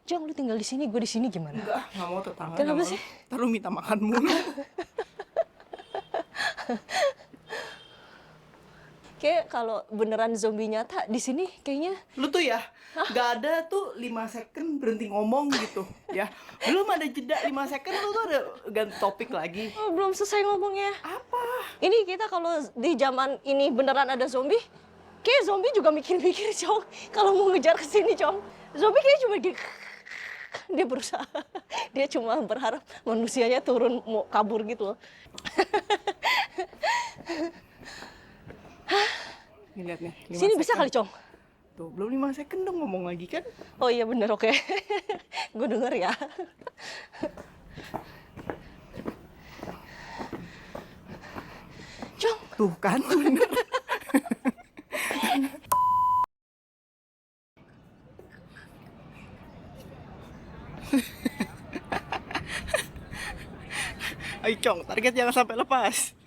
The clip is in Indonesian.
Jong, lu tinggal di sini, gue di sini gimana? Nggak mau tetangga. Kenapa sih? Ntar lu minta makan mulu. Kayak kalau beneran zombie nyata di sini kayaknya Lu tuh ya, nggak ada tuh 5 second berhenti ngomong gitu ya. Belum ada jeda 5 second lu tuh ada ganti topik lagi. belum selesai ngomongnya. Apa? Ini kita kalau di zaman ini beneran ada zombie, kayak zombie juga mikir-mikir, Cong. Kalau mau ngejar ke sini, Cong. Zombie kayak cuma gini. Dia berusaha. Dia cuma berharap manusianya turun mau kabur gitu loh. Nih lihat nih. 5 Sini bisa second. kali, Cong. Tuh, belum 5 second dong ngomong lagi kan? Oh iya bener, oke. Gue denger ya. Cong. Tuh kan bener. Ayo Cong, target jangan sampai lepas.